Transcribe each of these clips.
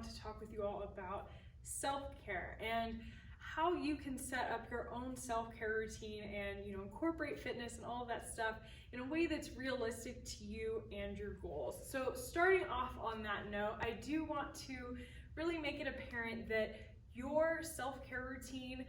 want to talk with you all about self-care and how you can set up your own self-care routine and incorporate fitness and all of that stuff in a way that's realistic to you and your goals. So starting off on that note, I do want to really make it apparent that your self-care routine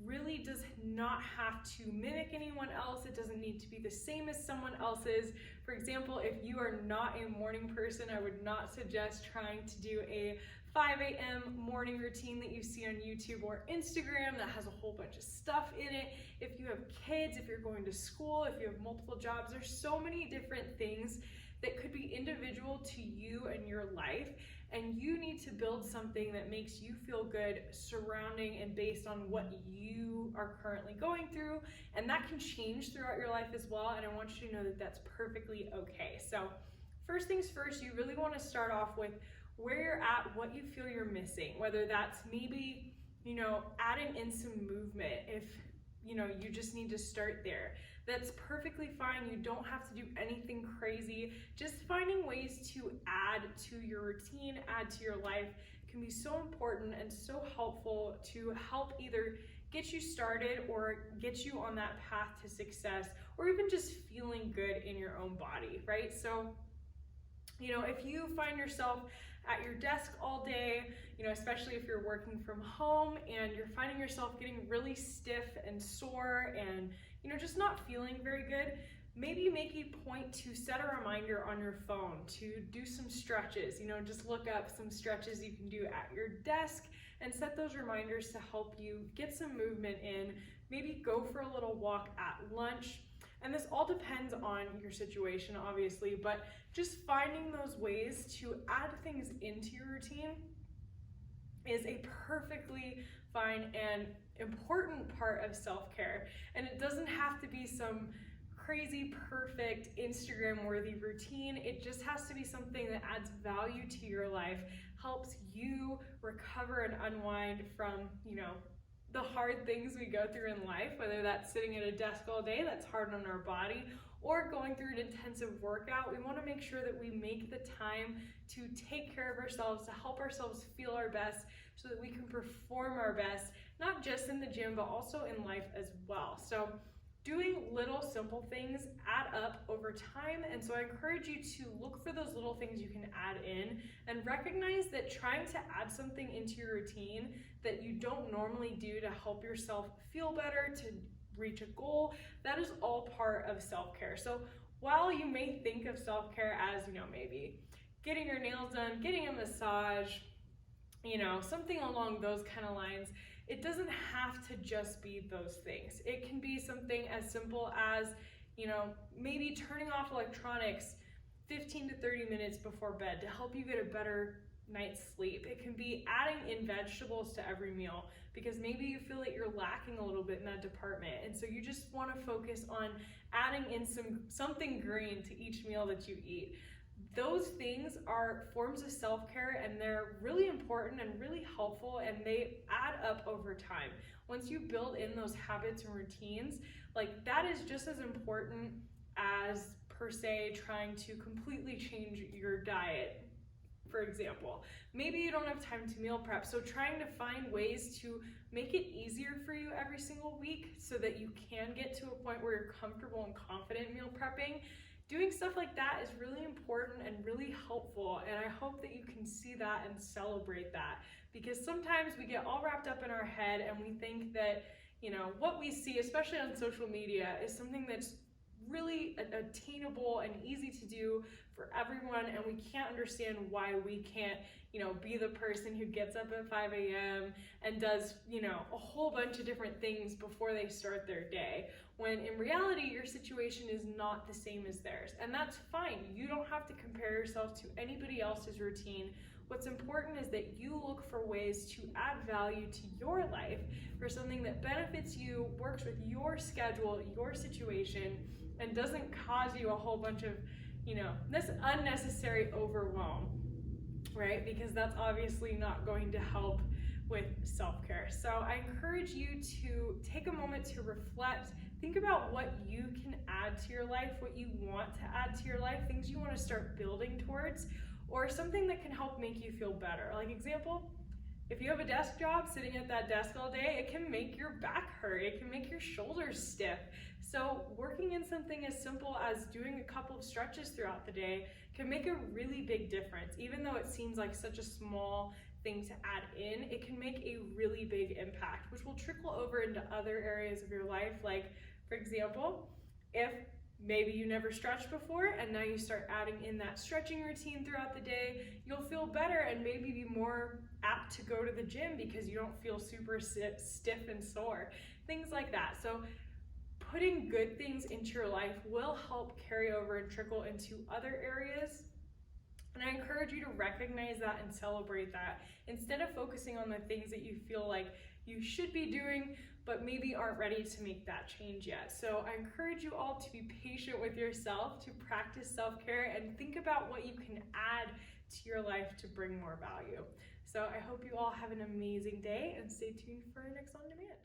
really does not have to mimic anyone else. It doesn't need to be the same as someone else's. For example, if you are not a morning person, I would not suggest trying to do a 5 a.m. morning routine that you see on YouTube or Instagram that has a whole bunch of stuff in it. If you have kids, if you're going to school, if you have multiple jobs, there's so many different things that could be individual to you and your life, and you need to build something that makes you feel good surrounding and based on what you are currently going through, and that can change throughout your life as well, and I want you to know that that's perfectly okay. So first things first, you really want to start off with where you're at, what you feel you're missing, whether that's maybe adding in some movement. If you just need to start there, that's perfectly fine. You don't have to do anything crazy. Just finding ways to add to your routine, add to your life can be so important and so helpful to help either get you started or get you on that path to success, or even just feeling good in your own body, right? So, if you find yourself at your desk all day, especially if you're working from home and you're finding yourself getting really stiff and sore and, just not feeling very good, maybe make a point to set a reminder on your phone to do some stretches. Just look up some stretches you can do at your desk and set those reminders to help you get some movement in. Maybe go for a little walk at lunch. And this all depends on your situation, obviously, but just finding those ways to add things into your routine is a perfectly fine and important part of self-care. And it doesn't have to be some crazy, perfect, Instagram-worthy routine. It just has to be something that adds value to your life, helps you recover and unwind from, the hard things we go through in life, whether that's sitting at a desk all day, that's hard on our body, or going through an intensive workout. We want to make sure that we make the time to take care of ourselves, to help ourselves feel our best so that we can perform our best, not just in the gym, but also in life as well. So doing little simple things add up over time, and so I encourage you to look for those little things you can add in and recognize that trying to add something into your routine that you don't normally do to help yourself feel better, to reach a goal, that is all part of self-care. So while you may think of self-care as, maybe getting your nails done, getting a massage, something along those kind of lines, it doesn't have to just be those things. It can be something as simple as, maybe turning off electronics 15 to 30 minutes before bed to help you get a better night's sleep. It can be adding in vegetables to every meal because maybe you feel that you're lacking a little bit in that department, and so you just want to focus on adding in something green to each meal that you eat. Those things are forms of self-care, and they're really important and really helpful, and they add up over time. Once you build in those habits and routines, that is just as important as per se trying to completely change your diet. For example, maybe you don't have time to meal prep, so trying to find ways to make it easier for you every single week so that you can get to a point where you're comfortable and confident meal prepping. Doing stuff like that is really important and really helpful, and I hope that you can see that and celebrate that, because sometimes we get all wrapped up in our head and we think that, what we see, especially on social media, is something that's really attainable and easy to do for everyone, and we can't understand why we can't, be the person who gets up at 5 a.m. and does, a whole bunch of different things before they start their day, when in reality, your situation is not the same as theirs. And that's fine. You don't have to compare yourself to anybody else's routine. What's important is that you look for ways to add value to your life, for something that benefits you, works with your schedule, your situation, and doesn't cause you a whole bunch of, this unnecessary overwhelm, right? Because that's obviously not going to help with self-care. So I encourage you to take a moment to reflect, think about what you can add to your life, what you want to add to your life, things you want to start building towards. or something that can help make you feel better. Like example, if you have a desk job, sitting at that desk all day, it can make your back hurt, it can make your shoulders stiff. So working in something as simple as doing a couple of stretches throughout the day can make a really big difference. Even though it seems like such a small thing to add in, it can make a really big impact, which will trickle over into other areas of your life. Like, for example, if maybe you never stretched before and now you start adding in that stretching routine throughout the day, you'll feel better and maybe be more apt to go to the gym because you don't feel super stiff and sore, things like that. So putting good things into your life will help carry over and trickle into other areas. And I encourage you to recognize that and celebrate that instead of focusing on the things that you feel like you should be doing but maybe aren't ready to make that change yet. So I encourage you all to be patient with yourself, to practice self-care, and think about what you can add to your life to bring more value. So I hope you all have an amazing day, and stay tuned for our next On Demand.